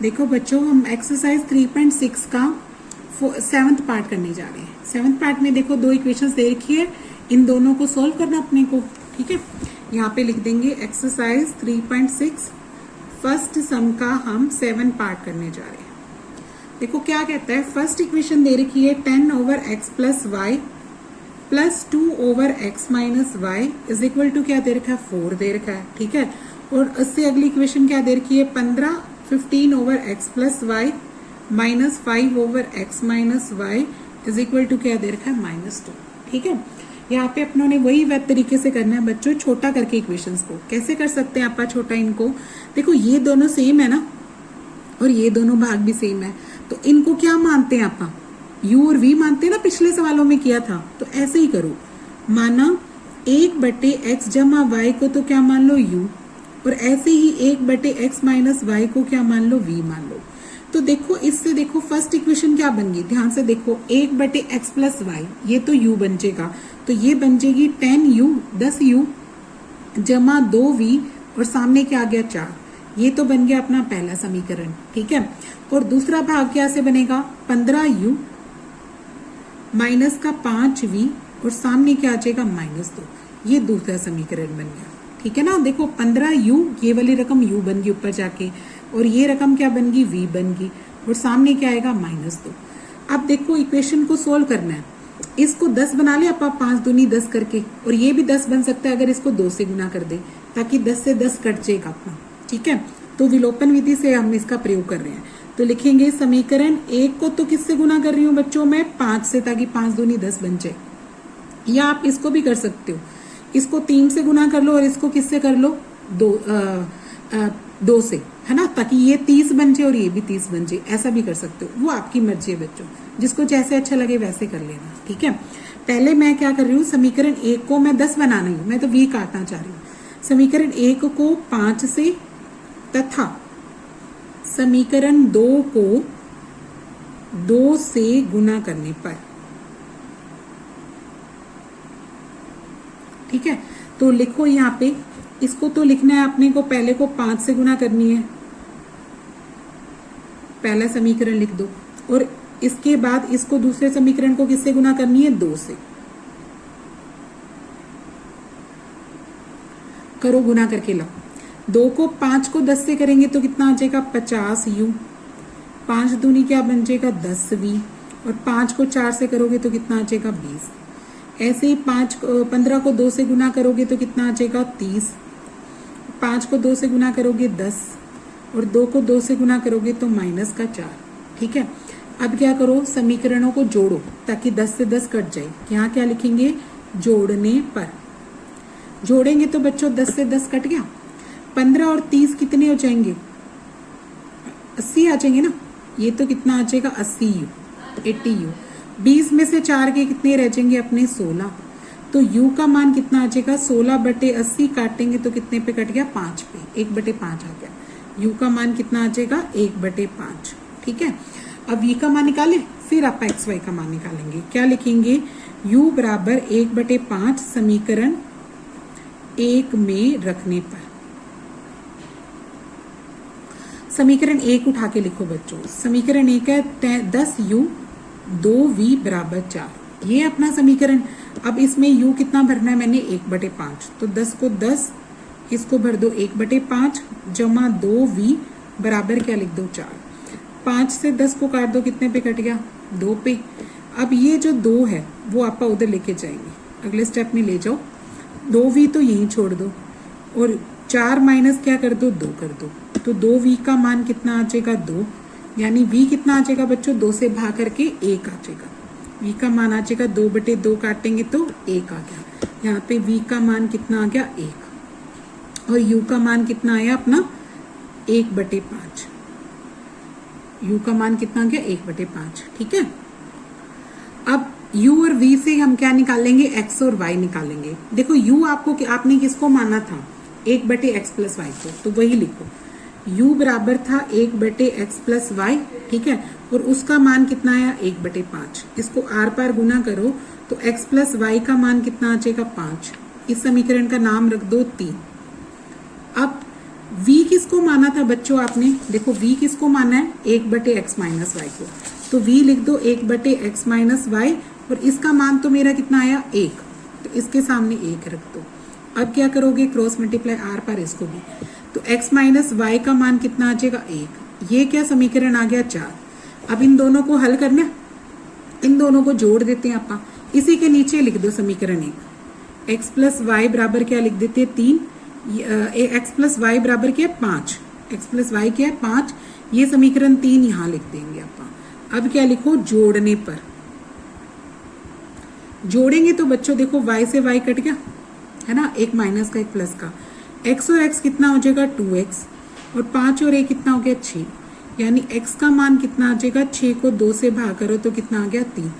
देखो बच्चों, हम एक्सरसाइज 3.6 का 7th पार्ट करने जा रहे हैं। 7th पार्ट में देखो दो इक्वेशंस दे रखी है, इन दोनों को सॉल्व करना अपने को। ठीक है, यहाँ पे लिख देंगे एक्सरसाइज 3.6 फर्स्ट सम का हम 7 पार्ट करने जा रहे हैं। देखो क्या कहता है, फर्स्ट इक्वेशन दे रखी है 10/x + y + 2/x - y is equal to क्या दे रखा है, 4 दे रखा है। ठीक है, और इससे अगली इक्वेशन क्या दे रखी है, 15/x + y - 5/x - y is equal to क्या दे रखा है, -2। ठीक है, यहाँ पे अपनों ने वही वैध तरीके से करना है बच्चों, छोटा करके इक्वेशंस को। कैसे कर सकते हैं आपा छोटा इनको, देखो ये दोनों सेम है ना, और ये दोनों भाग भी सेम है, तो इनको क्या मानते हैं आपा, u और v मानते हैं ना, पिछले सवालों में किया था। तो ऐसे ही करो, माना 1/x + y को तो क्या मान लो u, और ऐसे ही 1/x - y को क्या मान लो, v मान लो। तो देखो इससे देखो फर्स्ट इक्वेशन क्या बन गई, ध्यान से देखो, 1/x + y ये तो u बन जाएगा, तो ये बन जाएगी 10u 10u जमा 2v, और सामने क्या आ गया 4। ये तो बन गया अपना पहला समीकरण। ठीक है, और दूसरा भाग क्या से बनेगा, 15u माइनस का 5v, और सामने क्या आ जाएगा -2। ये दूसरा समीकरण बन गया। ठीक है ना, देखो 15u ये वाली रकम u बन गई ऊपर जाके, और ये रकम क्या बन गई, v बन गई, और सामने क्या आएगा, -2। अब देखो इक्वेशन को सोल्व करना है, इसको 10 बना ले आप 5 दूनी 10 करके, और ये भी 10 बन सकता है अगर इसको 2 से गुना कर दे, ताकि 10 से 10 कट जाएगा अपना। ठीक है, तो विलोपन विधि से हम इसका प्रयोग कर रहे हैं। तो लिखेंगे समीकरण 1 को तो किससे गुना कर रही हूँ बच्चों मैं, 5 से, ताकि 5 दूनी 10 बन जाए। या आप इसको भी कर सकते हो, इसको 3 से गुना कर लो, और इसको किससे कर लो, 2 से, है ना, ताकि ये 30 बन जाए और ये भी 30 बन जाए। ऐसा भी कर सकते हो, वो आपकी मर्जी है बच्चों, जिसको जैसे अच्छा लगे वैसे कर लेना। ठीक है, पहले मैं क्या कर रही हूँ, समीकरण 1 को मैं 10 बनाना हूँ, मैं तो v काटना चाह रही हूँ। समीकरण 1 को 5 से तथा समीकरण 2 को 2 से गुना करने पर। ठीक है, तो लिखो यहाँ पे, इसको तो लिखना है अपने को, पहले को 5 से गुना करनी है, पहला समीकरण लिख दो, और इसके बाद इसको दूसरे समीकरण को किससे गुना करनी है, 2 से। करो गुना करके लाओ, 2 को 5 को 10 से करेंगे तो कितना आ जाएगा, 50u, 5 दूनी क्या बन जाएगा, 10v, और 5 को 4 से करोगे तो कितना आ जाएगा, 20। ऐसे ही 15 को 2 से गुना करोगे तो कितना आ जाएगा, 30। 5 को 2 से गुना करोगे 10, और 2 को 2 से गुना करोगे तो -4। ठीक है, अब क्या करो, समीकरणों को जोड़ो ताकि 10 से 10 कट जाए। यहाँ क्या लिखेंगे, जोड़ने पर। जोड़ेंगे तो बच्चों 10 से 10 कट गया, 15 और 30 कितने हो जाएंगे, 80 आ जाएंगे ना। ये तो कितना आ जाएगा, 80u 80u। 20 में से 4 के कितने रह जाएंगे अपने, 16। तो u का मान कितना आ जाएगा, 16/80 काटेंगे तो कितने पे कट गया, 5 पे, 1/5 आ गया। u का मान कितना आ जाएगा, 1/5। ठीक है, अब v का मान निकाले, फिर आप xy का मान निकालेंगे। क्या लिखेंगे, u बराबर 1/5 समीकरण 1 में रखने पर। समीकरण 1 उठा के लिखो बच्चों, समीकरण 1 है 10u 2v = 4, ये अपना समीकरण। अब इसमें u कितना भरना है मैंने, 1/5, तो 10 को 10 इसको भर दो 1/5 जमा 2v बराबर क्या लिख दो, 4। 5 से 10 को काट दो, कितने पे कट गया, 2 पे। अब ये जो 2 है वो आप उधर लेके जाएंगे, अगले स्टेप में ले जाओ, 2v तो यहीं छोड़ दो, और 4 माइनस क्या कर दो, 2 कर दो, तो 2v का मान कितना आ जाएगा, 2। यानी v कितना आ जाएगा बच्चों, 2 से भाग करके 1 आ जाएगा। v का मान आ जाएगा 2/2, काटेंगे तो 1 आ गया। यहाँ पे v का मान कितना आ गया, 1, और u का मान कितना आया अपना, 1/5। u का मान कितना आ गया, 1/5। ठीक है, अब u और v से हम क्या निकालेंगे, x और y निकालेंगे। देखो u आपने किसको माना था, 1/x + y को, तो वही लिखो, u बराबर था 1/x + y। ठीक है, और उसका मान कितना आया, 1/5। इसको आर पार गुना करो तो x + y का मान कितना आ जाएगा, 5। इस समीकरण का नाम रख दो 3। अब v किसको माना था बच्चों आपने, देखो v किसको माना है, 1/x माइनस वाई को, तो v लिख दो 1/x माइनस वाई, और इसका मान तो मेरा कितना आया 1, तो इसके सामने 1 रख दो। अब क्या करोगे, क्रॉस मल्टीप्लाई r पर इसको भी, तो x माइनस वाई का मान कितना आ जाएगा 1, ये क्या समीकरण आ गया 4। अब इन दोनों को हल करना, इन दोनों को जोड़ देते हैं आप, इसी के नीचे लिख दो समीकरण 1, x प्लस वाई बराबर क्या लिख देते हैं 3, x प्लस वाई बराबर क्या है 5, x प्लस वाई क्या है 5, ये समीकरण 3 यहाँ लिख देंगे आप। अब क्या लिखो, जोड़ने पर, जोड़ेंगे तो बच्चों देखो y से y कट गया है ना, एक माइनस का एक प्लस का, x और x कितना हो जाएगा 2x, और 5 और a कितना हो गया 6, यानी x का मान कितना आ जाएगा, 6 को 2 से भाग करो तो कितना आ गया 3,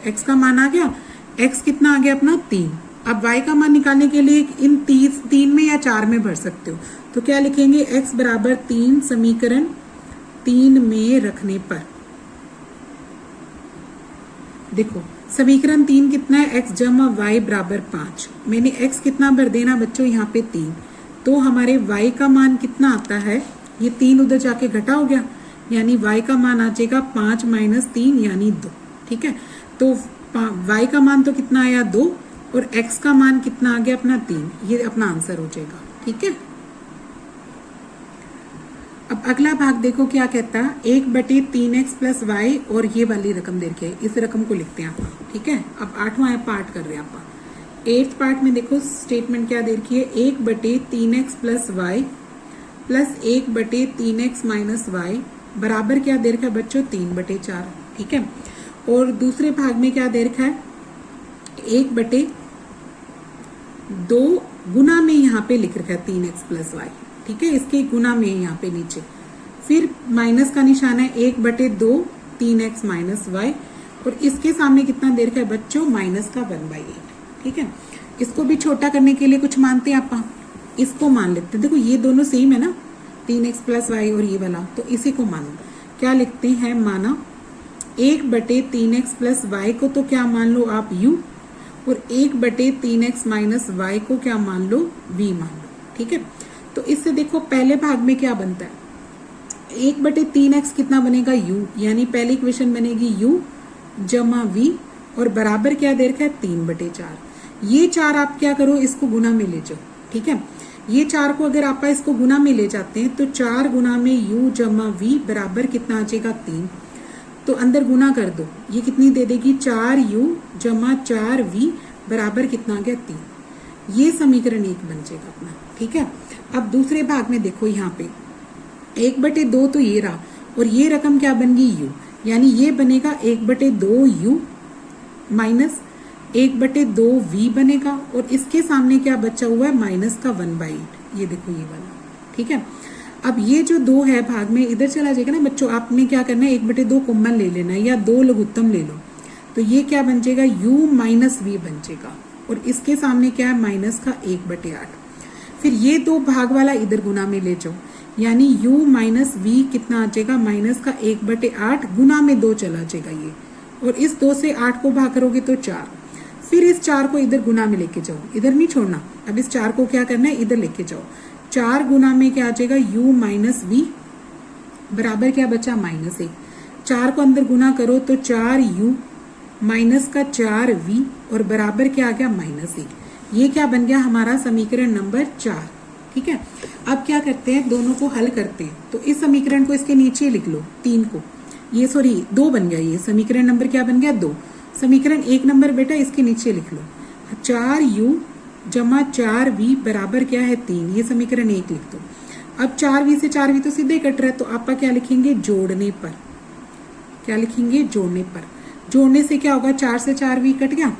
x का मान आ गया, x कितना आ गया अपना 3। अब y का मान निकालने के लिए इन 3 में या 4 में भर सकते हो, तो क्या लिखेंगे, x बराबर 3 समीकरण 3 में रखने पर, देखो समीकरण 3 कितना है, x जमा वाई बराबर 5, मैंने x कितना भर देना बच्चों यहाँ पे 3, तो हमारे y का मान कितना आता है, ये 3 उधर जाके घटा हो गया, यानी y का मान आ जाएगा 5 माइनस 3 यानी 2, ठीक है। तो y का मान तो कितना आया 2, और x का मान कितना आ गया अपना 3, ये अपना आंसर हो जाएगा, ठीक है। अब अगला भाग देखो क्या कहता है, 1/3x प्लस वाई, और ये वाली रकम दे के इस रकम को लिखते हैं आप, ठीक है। अब 8वां पार्ट कर रहे हैं आप, 8th पार्ट में देखो स्टेटमेंट क्या दे रखी है, 1/3x plus y plus 1/3x minus y बराबर क्या दे रखा है बच्चों 3/4, ठीक है। और दूसरे भाग में क्या दे रखा है, 1/2 गुना में यहाँ पे लिख रखा है 3x प्लस वाई, ठीक है, इसके गुना में यहाँ पे नीचे, फिर माइनस का निशान है 1/2 3x माइनस वाई, और इसके सामने कितना दे रखा है बच्चों माइनस का 1/8, ठीक है। इसको भी छोटा करने के लिए कुछ मानते हैं आप, इसको मान लेते हैं, देखो ये दोनों सेम है ना 3x प्लस वाई और ये वाला, तो इसी को मानो, क्या लिखते हैं, माना 1/3x प्लस वाई को तो क्या मान लो आप u, और 1/3x माइनस वाई को क्या मान लो v मान लो, ठीक है। तो इससे देखो पहले भाग में क्या बनता है, 1/3x कितना बनेगा u, यानी पहली इक्वेशन बनेगी u जमा v, और बराबर क्या दे रखा है 3/4। ये 4 आप क्या करो, इसको गुना में ले जाओ, ठीक है। ये 4 को अगर आप इसको गुना में ले जाते हैं तो 4 गुना में u जमा v बराबर कितना आ जाएगा 3, तो अंदर गुना कर दो, ये कितनी दे देगी 4u जमा 4v बराबर कितना आ गया 3, ये समीकरण 1 बन जाएगा अपना, ठीक है। अब दूसरे भाग में देखो यहाँ पे 1/2 तो ये रहा, और ये रकम क्या बन गई u, यानी ये बनेगा 1/2u माइनस 1/2v बनेगा, और इसके सामने क्या बचा हुआ है माइनस का 1/8, ये देखो ये वाला, ठीक है। अब ये जो 2 है भाग में इधर चला जाएगा ना बच्चों, आपने क्या करना है 1/2 कॉमन ले लेना है, या 2 लघुत्तम ले लो, तो ये क्या बन जाएगा u माइनस v बन जाएगा, और इसके सामने क्या है माइनस का 1/8। फिर ये 2 भाग वाला इधर गुना में ले जाओ, यानी u माइनस v कितना आ जाएगा माइनस का 1/8 गुना में 2 चला जाएगा ये, और इस 2 से 8 को भाग करोगे तो 4, फिर इस 4 को इधर गुना में लेके जाओ, इधर नहीं छोड़ना, अब इस 4 को क्या करना है इधर लेके जाओ, 4 गुना में क्या आ जाएगा u माइनस v बराबर क्या बचा -1, 4 को अंदर गुना करो तो 4u माइनस का 4v, और बराबर क्या आ गया -1, ये क्या बन गया हमारा समीकरण नंबर 4, ठीक है। अब क्या करते हैं, दोनों को हल करते हैं, तो इस समीकरण को इसके नीचे लिख लो, 3 को, ये सॉरी 2 बन गया, ये समीकरण नंबर क्या बन गया 2, समीकरण 1 नंबर बेटा इसके नीचे लिख लो, 4u जमा 4v बराबर क्या है 3, ये समीकरण 1 लिख दो। अब 4v से 4v तो सीधे कट रहा है, तो आपका क्या लिखेंगे जोड़ने पर, क्या लिखेंगे जोड़ने पर, जोड़ने से क्या होगा 4 से 4v कट गया,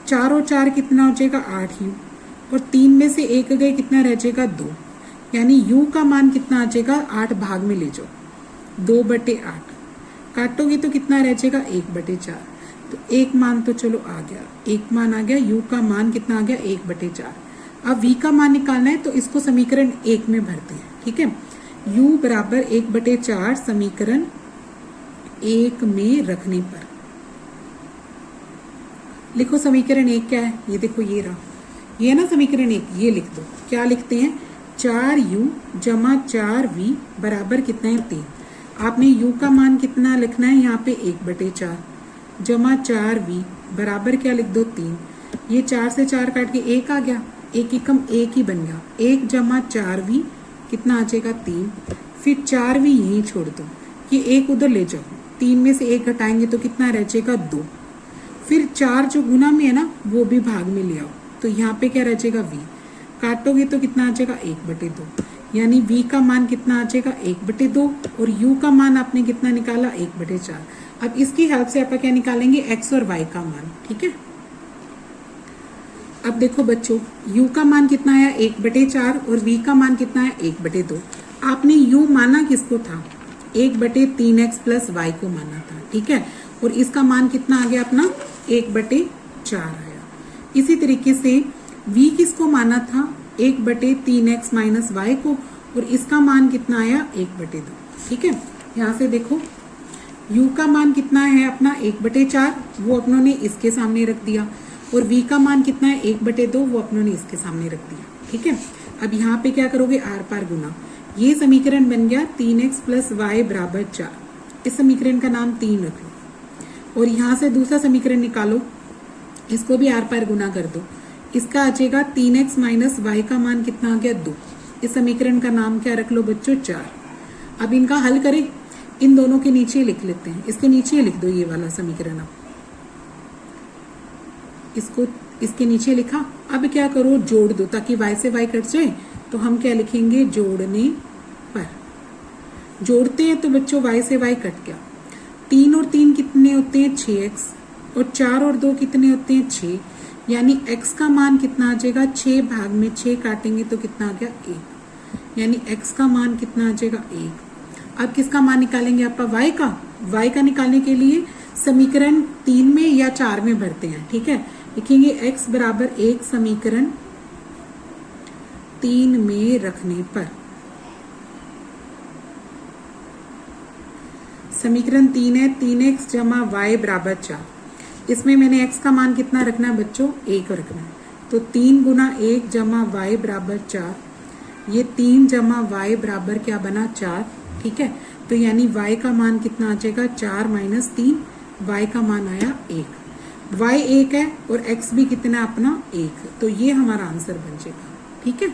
4 और 4 कितना हो जाएगा 8u, और 3 में से 1 गए कितना रह जाएगा 2, यानी u का मान कितना आ जाएगा 8 भाग में ले जाओ, 2/8 काटोगे तो कितना रह जाएगा 1/4, तो एक मान तो चलो आ गया, एक मान आ गया, u का मान कितना आ गया 1/4। अब v का मान निकालना है तो इसको समीकरण 1 में भरते हैं, ठीक है। u बराबर 1/4 समीकरण 1 में रखने पर लिखो, समीकरण 1 क्या है, ये देखो ये रहा, ये है ना समीकरण 1, ये लिख दो, क्या लिखते हैं 4u जमा 4v बराबर कितना है 3। आपने u का मान कितना लिखना है यहाँ पे 1/4 जमा 4v बराबर क्या लिख दो 3। ये 4 से 4 काट के 1 आ गया, 1 एकम 1 ही बन गया। 1 जमा 4v कितना आ जाएगा 3। फिर 4v यहीं छोड़ दो, ये 1 उधर ले जाओ, 3 में से 1 घटाएंगे तो कितना रह जाएगा 2। फिर 4 जो गुना में है ना वो भी भाग में ले आओ, तो यहाँ पे क्या रह जाएगा v। काटोगे तो कितना आ जाएगा 1/2, यानी v का मान कितना आ जाएगा 1/2 और u का मान आपने कितना निकाला 1/4। अब इसकी हेल्प से आप क्या निकालेंगे x और y का मान, ठीक है। अब देखो बच्चों u का मान कितना आया 1/4 और v का मान कितना है 1/2। आपने u माना किसको था 1/3x प्लस y को माना था, ठीक है। और इसका मान कितना आ गया अपना 1/4 आया। इसी तरीके से v किसको माना था 1/3x माइनस y को, और इसका मान कितना आया 1/2, ठीक है। यहाँ से देखो u का मान कितना है अपना 1/4, वो अपनों ने इसके सामने रख दिया, और v का मान कितना है 1/2, वो अपनों ने इसके सामने रख दिया, ठीक है। अब यहाँ पे क्या करोगे आर पार गुना, ये समीकरण बन गया 3x प्लस y बराबर 4। इस समीकरण का नाम 3 रख लो, और यहाँ से दूसरा समीकरण निकालो, इसको भी आर पार गुना कर दो। इसका आ जाएगा 3x माइनस y का मान कितना आ गया 2। इस समीकरण का नाम क्या रख लो बच्चों 4। अब इनका हल करें, इन दोनों के नीचे लिख लेते हैं, इसके नीचे लिख दो ये वाला समीकरण। अब इसको इसके नीचे लिखा। अब क्या करो जोड़ दो, ताकि y से y कट जाए, तो हम क्या लिखेंगे जोड़ने पर। जोड़ते हैं तो बच्चों y से y कट गया, 3 और 3 कितने होते हैं 6x, और 4 और 2 कितने होते हैं 6, यानी x का मान कितना आ जाएगा 6 भाग में 6 काटेंगे तो कितना आ गया 1, यानी x का मान कितना आ जाएगा 1। अब किसका मान निकालेंगे आपका y का निकालने के लिए समीकरण 3 में या 4 में भरते हैं, ठीक है। लिखेंगे x बराबर 1 समीकरण 3 में रखने पर। समीकरण 3 है 3x जमा y बराबर 4। इसमें मैंने x का मान कितना रखना है बच्चों 1 रखना है, तो 3 गुना 1 जमा y बराबर 4, ये 3 जमा y बराबर क्या बना 4, ठीक है। तो यानी y का मान कितना आ जाएगा 4 माइनस 3, y का मान आया 1। y 1 है और x भी कितना अपना 1, तो ये हमारा आंसर बन जाएगा, ठीक है।